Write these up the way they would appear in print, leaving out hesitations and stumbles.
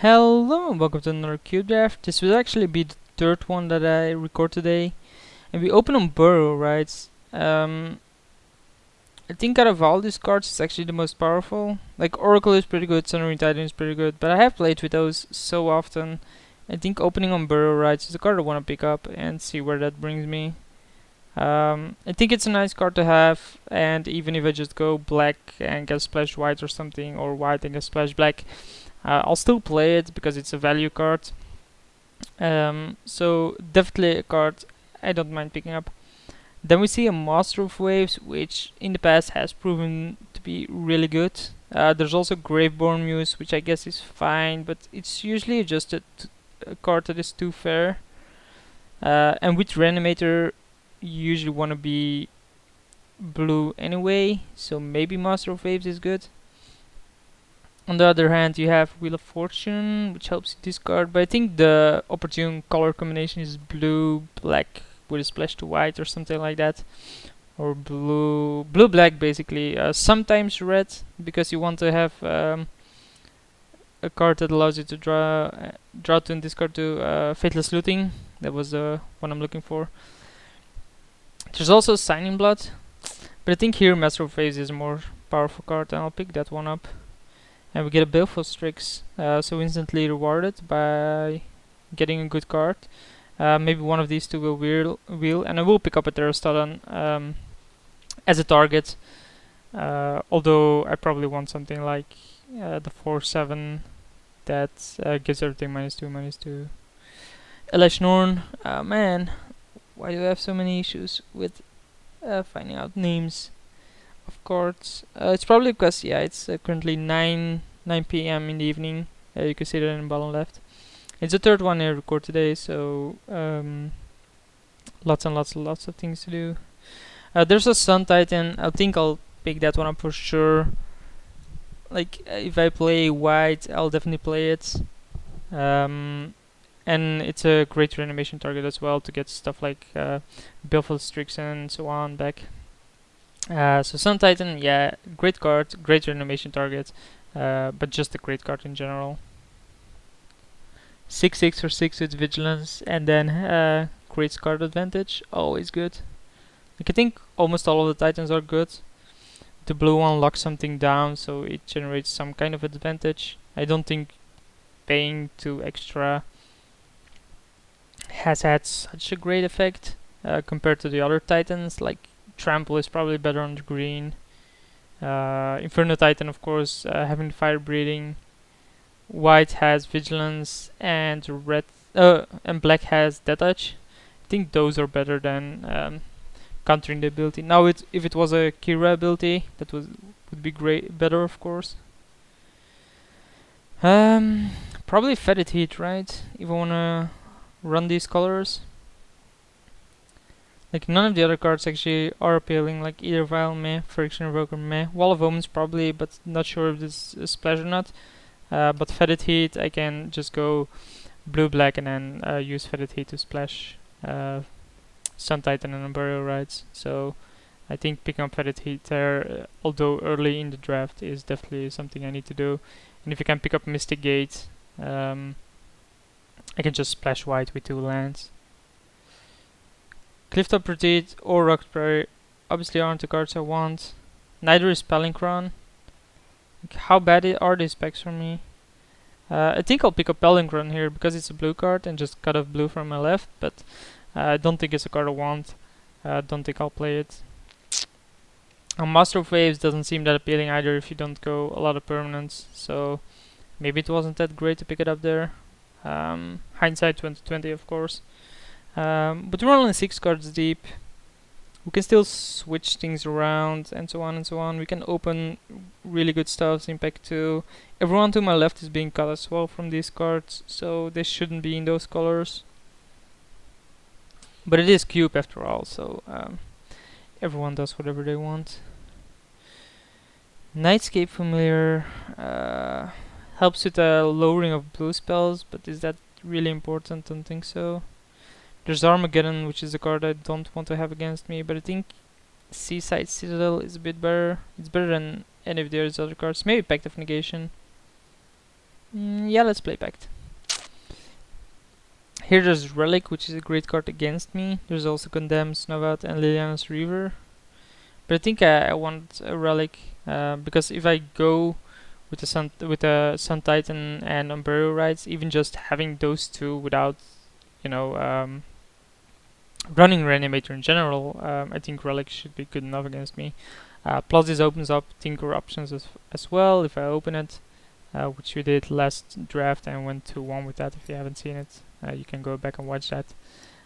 Hello and welcome to another Cube Draft. This will actually be the third one that I record today. And we open on Burrow, right? I think out of all these cards, it's actually the most powerful. Like, Oracle is pretty good, Sunrise Titan is pretty good, but I have played with those so often. I think opening on Burrow, right, is a card I want to pick up and see where that brings me. I think it's a nice card to have, and even if I just go black and get splashed white or something, or white and get splashed black, I'll still play it because it's a value card. So definitely a card I don't mind picking up. Then we see a Master of Waves, which in the past has proven to be really good. There's also Graveborn Muse, which I guess is fine, but it's usually just a card that is too fair. And with Reanimator, you usually want to be blue anyway, so maybe Master of Waves is good. On the other hand, you have Wheel of Fortune, which helps you discard, but I think the opportune color combination is blue, black with a splash to white or something like that. Or blue, black basically. Sometimes red, because you want to have a card that allows you to draw to and discard to Faithless Looting. That was the one I'm looking for. There's also Signing Blood, but I think here Master of Waves is a more powerful card, and I'll pick that one up. And we get a Baleful Strix, so instantly rewarded by getting a good card. Maybe one of these two will wheel, and I will pick up a Terrastodon as a target. Although I probably want something like the 4/7 that gives everything -2/-2. Elish Norn, man, why do I have so many issues with finding out names of cards? It's probably because it's currently 9 p.m. in the evening. You can see that in the bottom left. It's the third one I record today, so lots and lots of things to do. There's a Sun Titan. I think I'll pick that one up for sure. Like, if I play white, I'll definitely play it. And it's a great reanimation target as well to get stuff like Baleful Strix and so on back. So Sun Titan, yeah, great card, great reanimation target, but just a great card in general. 6/6 for 6 with vigilance, and then creates card advantage, always good. Like, I think almost all of the Titans are good. The blue one locks something down, so it generates some kind of advantage. I don't think paying 2 extra has had such a great effect compared to the other Titans. Like, Trample is probably better on the green. Inferno Titan, of course, having Fire Breathing. White has Vigilance, and and black has Death Touch. I think those are better than countering the ability. Now, if it was a Kira ability, that would be better, of course. Probably Fetid Heat, right? If I wanna run these colors. Like, none of the other cards actually are appealing, like either Vile meh, Friction Revoker meh, Wall of Omens probably, but not sure if this is splash or not. But Fetid Heat, I can just go blue-black and then use Fetid Heat to splash Sun Titan and Burial Rites. So I think picking up Fetid Heat there, although early in the draft, is definitely something I need to do. And if you can pick up Mystic Gate, I can just splash white with 2 lands. Clifftop Retreat or Rock Prairie obviously aren't the cards I want. Neither is Pelincron. Like, how bad are these specs for me? I think I'll pick up Pelincron here because it's a blue card and just cut off blue from my left, but I don't think it's a card I want. Don't think I'll play it. Master of Waves doesn't seem that appealing either if you don't go a lot of permanents, so maybe it wasn't that great to pick it up there. Hindsight 2020, of course. But we're only 6 cards deep. We can still switch things around and so on and so on. We can open really good stuff, Impact 2. Everyone to my left is being cut as well from these cards, so they shouldn't be in those colors. But it is Cube after all, so everyone does whatever they want. Nightscape Familiar helps with the lowering of blue spells, but is that really important? Don't think so. There's Armageddon, which is a card I don't want to have against me, but I think Seaside Citadel is a bit better. It's better than any of the other cards. Maybe Pact of Negation. Yeah, let's play Pact. Here there's Relic, which is a great card against me. There's also Condemn, Snovat, and Liliana's Reaver. But I think I want a Relic because if I go with a Sun Titan and Umberio Rides, even just having those two without, you know, running Reanimator in general, I think Relic should be good enough against me. Plus this opens up Tinker options as well if I open it, which we did last draft and went 2-1 with that. If you haven't seen it, you can go back and watch that.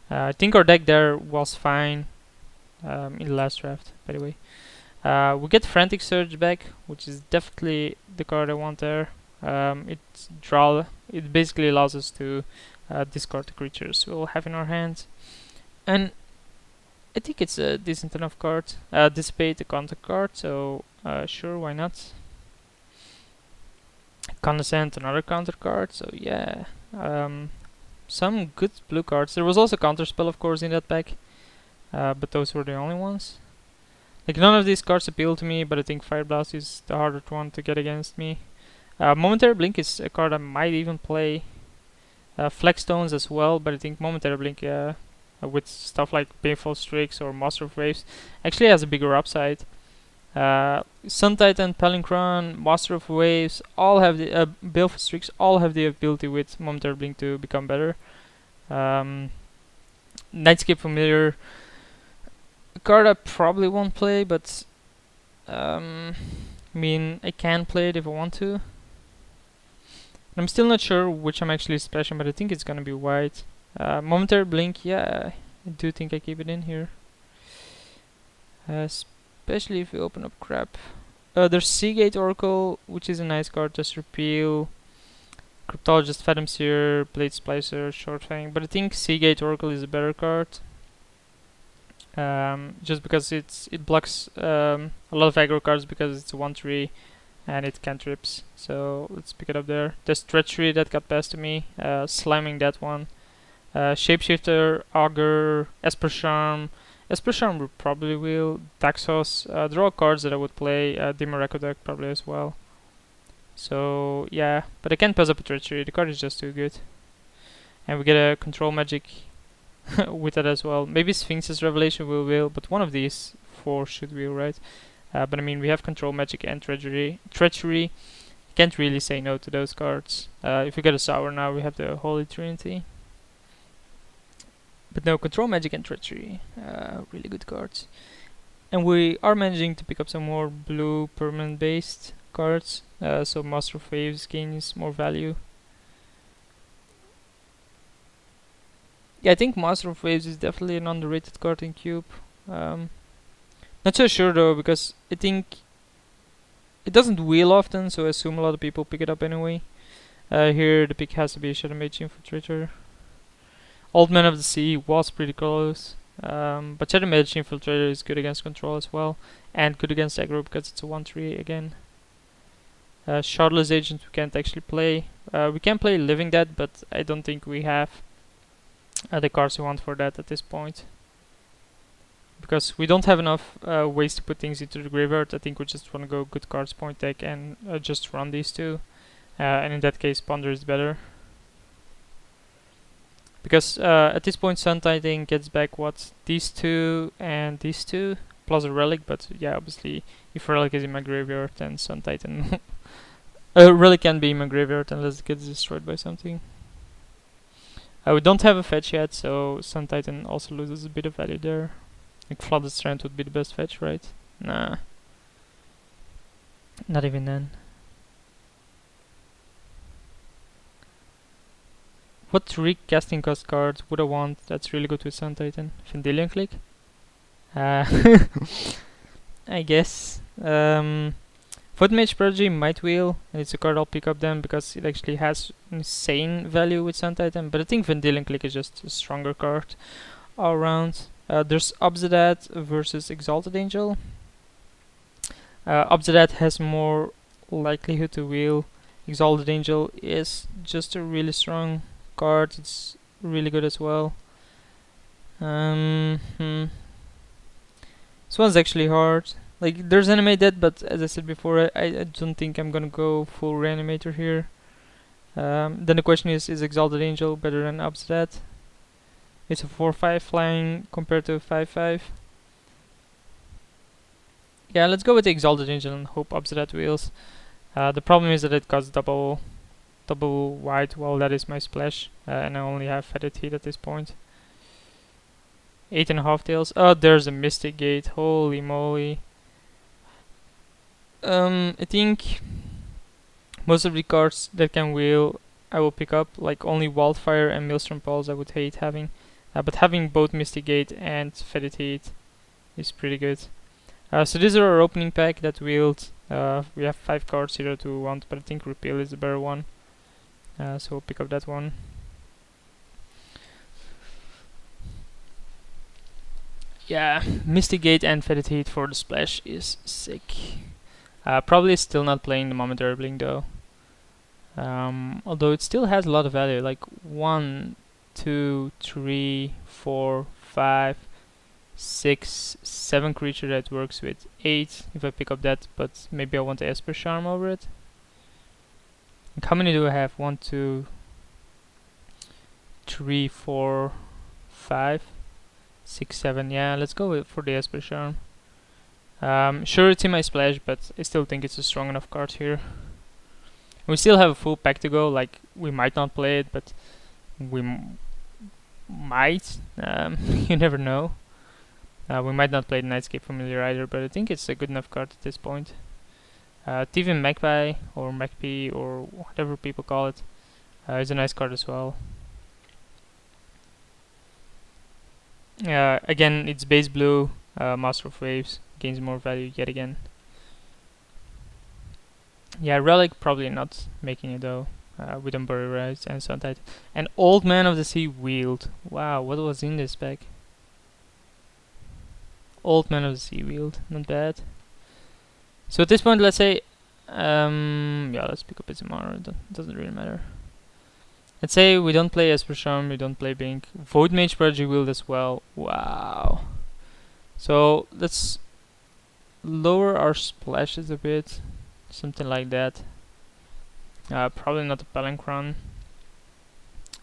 I think our deck there was fine in the last draft, by the way. We get Frantic Surge back, which is definitely the card I want there. It basically allows us to discard the creatures we'll have in our hands. And I think it's a decent enough card. Dissipate, a counter card, so sure, why not? Condescend, another counter card, so yeah. Some good blue cards. There was also Counterspell, of course, in that pack, but those were the only ones. Like, none of these cards appeal to me, but I think Fire Blast is the harder one to get against me. Momentary Blink is a card I might even play. Flagstones as well, but I think Momentary Blink, with stuff like Baneful Strix or Master of Waves, actually has a bigger upside. Sun Titan, Pelincron, Master of Waves, all have the Baleful Strix, all have the ability with Momentary Blink to become better. Nightscape Familiar, a card I probably won't play, but I mean, I can play it if I want to. I'm still not sure which I'm actually splashing, but I think it's gonna be white. Momentary Blink, yeah, I do think I keep it in here. Especially if we open up crap. There's Seagate Oracle, which is a nice card, just repeal. Cryptologist, Phantom Seer, Blade Splicer, Short Fang, but I think Seagate Oracle is a better card. Just because it blocks a lot of aggro cards because it's a 1/3 and it cantrips. So let's pick it up there. There's Treachery that got passed to me, slamming that one. Shapeshifter, Augur, Esper Charm. Esper Charm probably will. Daxos. They're all cards that I would play. Dimmer deck probably as well. So yeah, but I can't pass up a Treachery. The card is just too good. And we get a Control Magic with that as well. Maybe Sphinx's Revelation will, but one of these four should will, right? But I mean, we have Control Magic and Treachery. Can't really say no to those cards. If we get a Sour now, we have the Holy Trinity. But no, Control Magic and Treachery, really good cards. And we are managing to pick up some more blue permanent based cards. So Master of Waves gains more value. Yeah, I think Master of Waves is definitely an underrated card in Cube. Not so sure though, because I think it doesn't wheel often, so I assume a lot of people pick it up anyway. Here the pick has to be Shadow Mage Infiltrator. Old Man of the Sea was pretty close, but Shadow Mage Infiltrator is good against control as well, and good against aggro because it's a 1/3 again. Shardless Agent we can't actually play. We can play Living Dead, but I don't think we have the cards we want for that at this point. Because we don't have enough ways to put things into the graveyard. I think we just want to go good cards point deck and just run these two. And in that case, Ponder is better. Because at this point, Sun Titan gets back what? These two and these two, plus a Relic. But yeah, obviously, if Relic is in my graveyard, then Sun Titan Relic can be in my graveyard unless it gets destroyed by something. We don't have a fetch yet, so Sun Titan also loses a bit of value there. Like Flooded Strand would be the best fetch, right? Nah. Not even then. What recasting cost card would I want that's really good with Sun Titan? Vendilion Click? I guess. Foot Mage Prodigy might wheel, and it's a card I'll pick up then because it actually has insane value with Sun Titan, but I think Vendilion Click is just a stronger card all around. There's Obsidat versus Exalted Angel. Obsidat has more likelihood to wheel. Exalted Angel is just a really strong card. It's really good as well. This one's actually hard. Like, there's Animate Dead, but as I said before, I don't think I'm gonna go full Reanimator here. Then the question is Exalted Angel better than Obsidian? It's a 4-5 flying compared to a 5-5. Yeah, let's go with the Exalted Angel and hope Obsidian wheels. The problem is that it costs double white. Well, that is my splash, and I only have Fetid Heat at this point. 8.5 tails. Oh, there's a Mystic Gate. Holy moly. I think most of the cards that can wheel I will pick up, like only Wildfire and Maelstrom Pulse I would hate having. But having both Mystic Gate and Fetid Heat is pretty good. So this is our opening pack that wheeled. We have 5 cards here to want, but I think Repeal is the better one. So we'll pick up that one. Yeah, Mystic Gate and Fetid Heat for the splash is sick. Probably still not playing the Momentary Blink though. Although it still has a lot of value, like 1, 2, 3, 4, 5, 6, 7 creature that works with 8 if I pick up that, but maybe I want the Esper Charm over it. Like how many do I have? 1, 2, 3, 4, 5, 6, 7. Yeah, let's go for the Esper Charm. Sure, it's in my splash, but I still think it's a strong enough card here. We still have a full pack to go. Like, we might not play it, but we might. You never know. We might not play the Nightscape Familiar either, but I think it's a good enough card at this point. Thieving Magpie, or Magpie, or whatever people call it, is a nice card as well. Again, it's base blue, Master of Waves, gains more value yet again. Yeah, Relic probably not making it though, with Unburied Rites and Sun Titan. And Old Man of the Sea wheeled. Wow, what was in this pack? Old Man of the Sea wheeled, not bad. So at this point, let's say, yeah, let's pick up Izimara, doesn't really matter. Let's say we don't play Esper Charm, we don't play Blink. Void Mage Prodigy wheeled as well. Wow. So let's lower our splashes a bit, something like that. Probably not a Palinchron.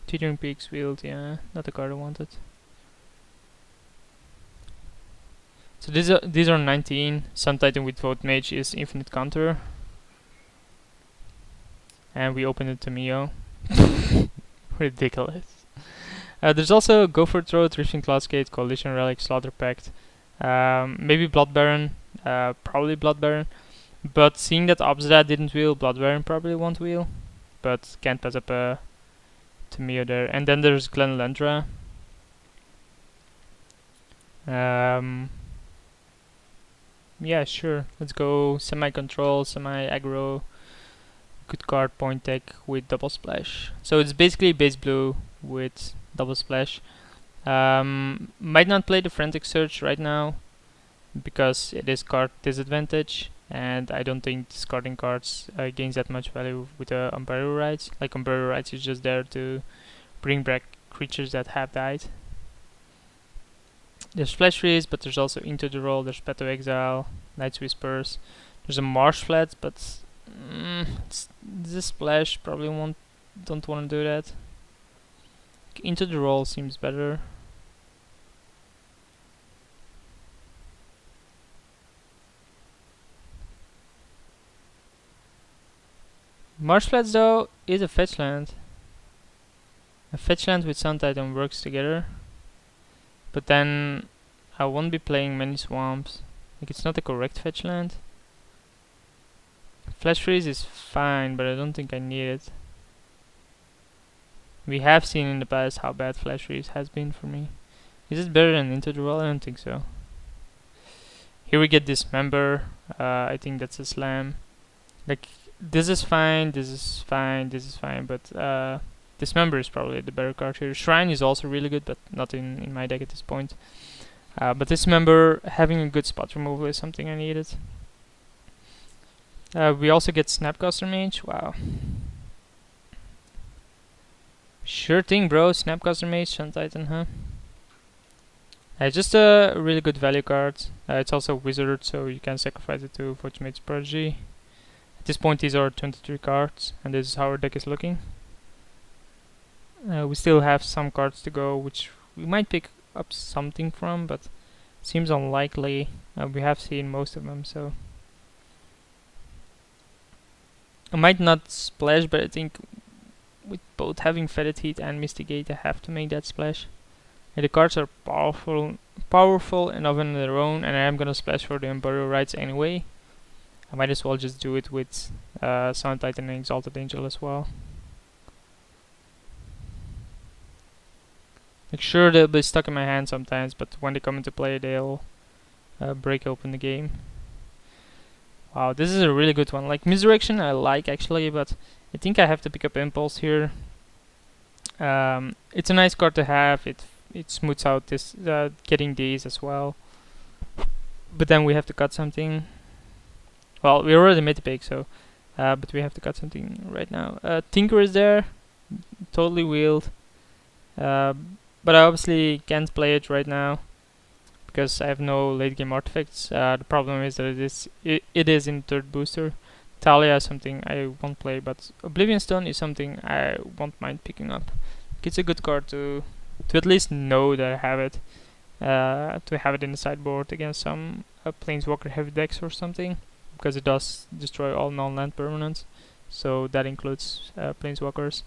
Teetering Peaks wheeled, yeah, not the card I wanted. So these are 19. Sun Titan with Void Mage is infinite counter. And we open it to Mio. Ridiculous. There's also Gopher Throat, Drifting Cloudskate, Coalition Relic, Slaughter Pact. Maybe Blood Baron. Probably Blood Baron. But seeing that Obsidian didn't wheel, Blood Baron probably won't wheel. But can't pass up to Mio there. And then there's Glenlendra. Yeah, sure. Let's go semi-control, semi-aggro. Good card, point tech with double splash. So it's basically base blue with double splash. Might not play the Frantic Search right now because it is card disadvantage, and I don't think discarding cards gains that much value with Unburial Rites. Like Unburial Rites is just there to bring back creatures that have died. There's Splash Freeze, but there's also Into the Roll, there's Path of Exile, Night's Whispers. There's a Marsh Flats, but this splash probably don't want to do that. Into the Roll seems better. Marsh Flats though is a fetch land. A fetch land with Sun Titan works together. But then I won't be playing many swamps. Like, it's not the correct fetch land. Flash Freeze is fine, but I don't think I need it. We have seen in the past how bad Flash Freeze has been for me. Is it better than Into the Roll? I don't think so. Here we get Dismember. I think that's a slam. Like, this is fine, this is fine, this is fine, but Dismember is probably the better card here. Shrine is also really good, but not in my deck at this point. But Dismember, having a good spot removal is something I needed. We also get Snapcaster Mage. Wow. Sure thing, bro. Snapcaster Mage, Sun Titan, huh? Just a really good value card. It's also Wizard, so you can sacrifice it to Void Mage Prodigy. At this point, these are 23 cards, and this is how our deck is looking. We still have some cards to go, which we might pick up something from, but seems unlikely. We have seen most of them, so I might not splash, but I think with both having Fetid Heat and Mystigate, I have to make that splash. And the cards are powerful enough on their own, and I am gonna splash for the Unburial Rites anyway. I might as well just do it with Sun Titan and Exalted Angel as well. Like, sure, they'll be stuck in my hand sometimes, but when they come into play, they'll break open the game. Wow, this is a really good one. Like, Misdirection I like actually, but I think I have to pick up Impulse here. It's a nice card to have. It smooths out this getting these as well. But then we have to cut something. Well, we already made the pick, so but we have to cut something right now. Tinker is there, totally wheeled. But I obviously can't play it right now because I have no late game artifacts. The problem is that it is in third booster. Talia is something I won't play, but Oblivion Stone is something I won't mind picking up. It's a good card to at least know that I have it. To have it in the sideboard against some Planeswalker heavy decks or something, because it does destroy all non-land permanents. So that includes Planeswalkers.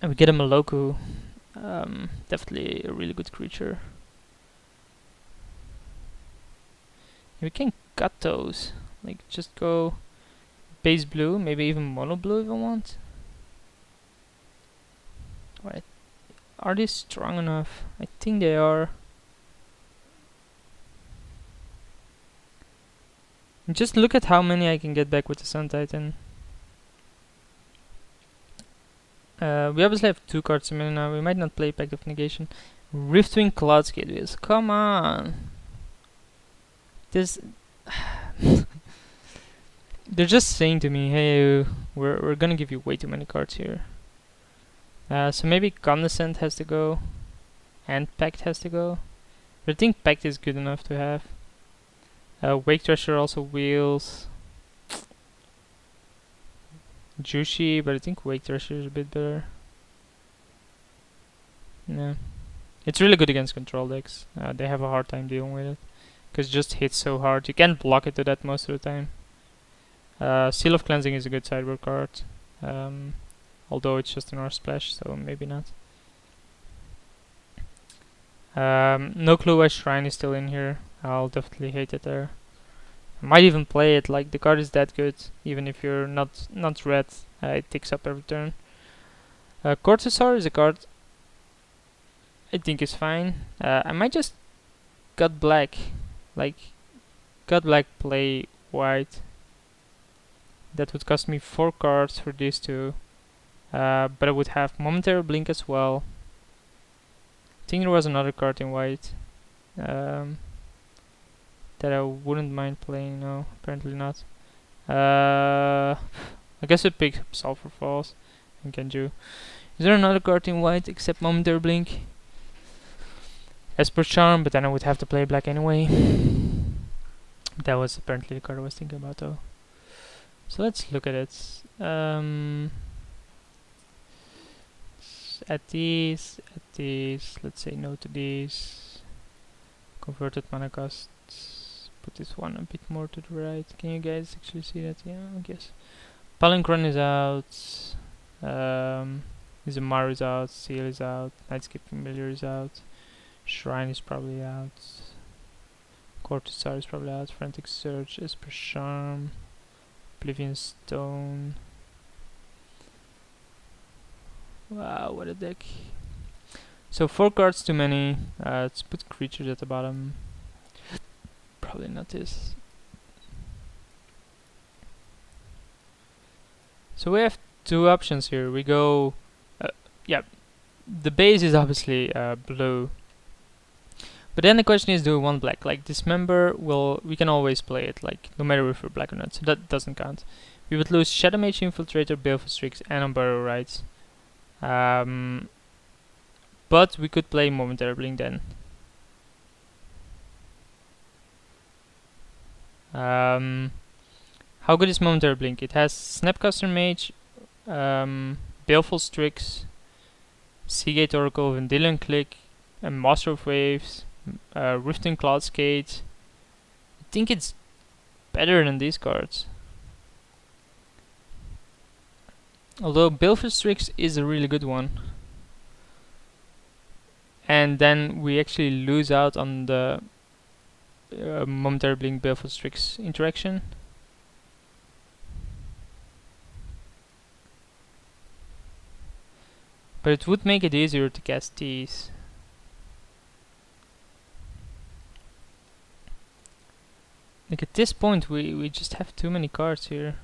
And we get a Maloku. Definitely a really good creature. We can cut those. Like, just go base blue, maybe even mono blue if I want. Right. Are they strong enough? I think they are. Just look at how many I can get back with the Sun Titan. We obviously have 2 cards a minute now. We might not play Pact of Negation. Riftwing Cloudscape Wheels. Come on! This... They're just saying to me, hey, we're gonna give you way too many cards here. So maybe Condescent has to go. And Pact has to go. But I think Pact is good enough to have. Wake Thrasher also wheels. Juicy, but I think Wake Thrasher is a bit better. Yeah. It's really good against control decks. They have a hard time dealing with it. Because it just hits so hard. You can't block it to that most of the time. Seal of Cleansing is a good sideboard card. Although it's just an R splash, so maybe not. No clue why Shrine is still in here. I'll definitely hate it there. I might even play it, like the card is that good, even if you're not red, it ticks up every turn. Cortosar is a card I think is fine. I might just cut black, like cut black, play white. That would cost me 4 cards for these two, but I would have Momentary Blink as well. I think there was another card in white that I wouldn't mind playing. No, apparently not. I guess I pick Sulphur Falls and Genju. Is there another card in white except Momentary Blink? Esper Charm, but then I would have to play black anyway. That was apparently the card I was thinking about though. So let's look at it. At these, let's say no to these. Converted mana costs. Put this one a bit more to the right. Can you guys actually see that? Yeah, I guess. Palinchron is out. Izumar is out. Seal is out. Nightscape Familiar is out. Shrine is probably out. Cortosar is probably out. Frantic Surge, Esper Charm, Oblivion Stone. Wow, what a deck. So 4 cards too many. Let's put creatures at the bottom. Probably not this. So we have 2 options here. We go... yeah, the base is obviously blue. But then the question is, do we want black? Like, Dismember we can always play it, like, no matter if we're black or not, so that doesn't count. We would lose Shadow Mage, Infiltrator, Baleful Strix, and Unburial Rites. But we could play Momentary Blink then. How good is Momentary Blink? It has Snapcaster Mage, Baleful Strix, Seagate Oracle, Vendilion Click, and Master of Waves, Riften Cloudskate. I think it's better than these cards. Although Baleful Strix is a really good one. And then we actually lose out on the Momentary Blink Baleful Strix interaction. But it would make it easier to cast these. Like at this point we just have too many cards here.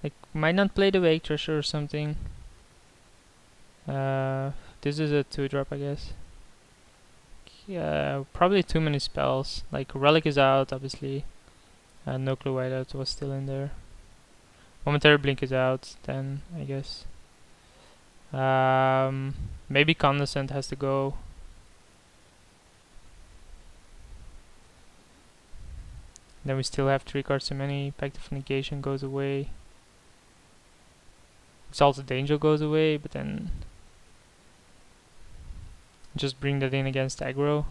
Like might not play the Wake Thresher or something. This is a 2-drop, I guess. Yeah, probably too many spells. Like Relic is out, obviously. No Clue Whiteout was still in there. Momentary Blink is out, then I guess. Maybe Condescent has to go. Then we still have 3 cards too many. Pact of Negation goes away. Exalted Angel goes away, but then just bring that in against aggro.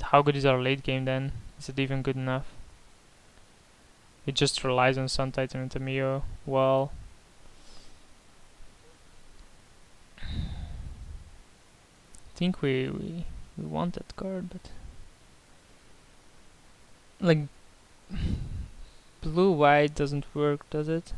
How good is our late game then? Is it even good enough? It just relies on Sun Titan and MTGO. Well, I think we want that card, but like blue white doesn't work, does it?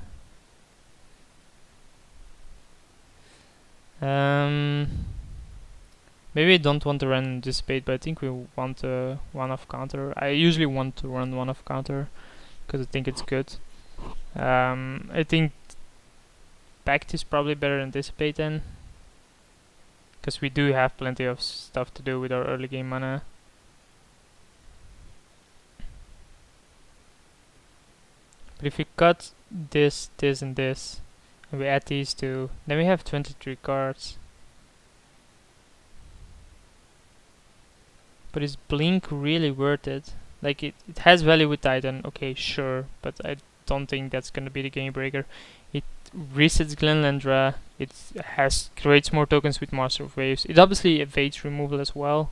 Maybe I don't want to run Dissipate, but I think we want a one-off counter. I usually want to run one-off counter because I think it's good. I think Pact is probably better than Dissipate then, because we do have plenty of stuff to do with our early game mana. But if we cut this, this, and this, and we add these two, then we have 23 cards. But is Blink really worth it? Like it has value with Titan, okay, sure, but I don't think that's gonna be the game breaker. It resets Glenlandra, it creates more tokens with Master of Waves. It obviously evades removal as well.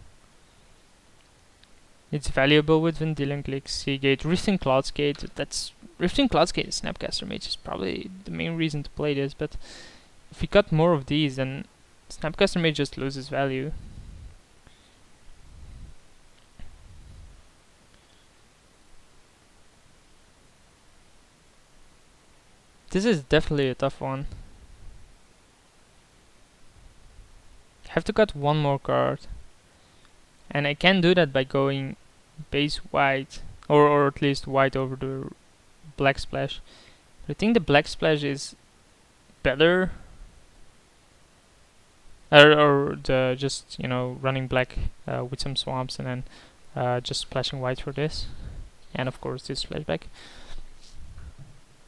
It's valuable with Vendilion Click, Seagate, Riften Cloudskate. Riften Cloudskate and Snapcaster Mage is probably the main reason to play this, but if we cut more of these, then Snapcaster Mage just loses value. This is definitely a tough one. Have to cut one more card. And I can do that by going base white, or at least white over the black splash. But I think the black splash is better. Or the just, you know, running black with some swamps and then just splashing white for this. And of course this flashback.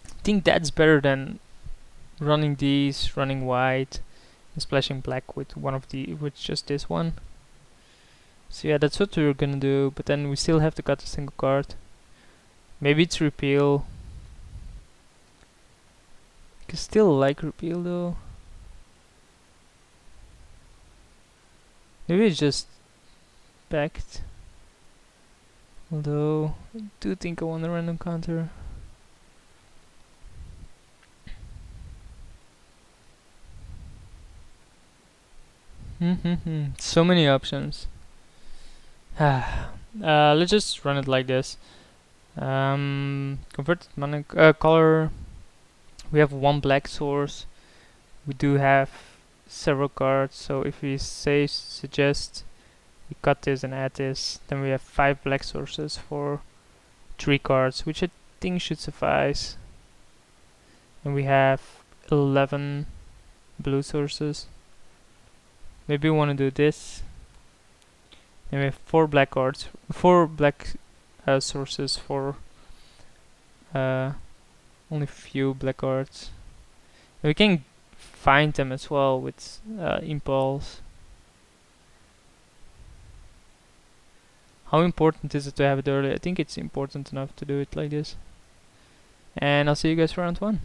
I think that's better than running these, running white, and splashing black with with just this one. So yeah, that's what we were gonna do, but then we still have to cut a single card. Maybe it's repeal. I still like repeal though. Maybe it's just Pact. Although I do think I want a random counter. So many options. Let's just run it like this. Converted mana color. We have one black source. We do have several cards, so if we suggest we cut this and add this, then we have 5 black sources for 3 cards, which I think should suffice. And we have 11 blue sources. Maybe we want to do this. And we have 4 black cards, 4 black sources for only few black cards. And we can find them as well with impulse. How important is it to have it early? I think it's important enough to do it like this. And I'll see you guys for round 1.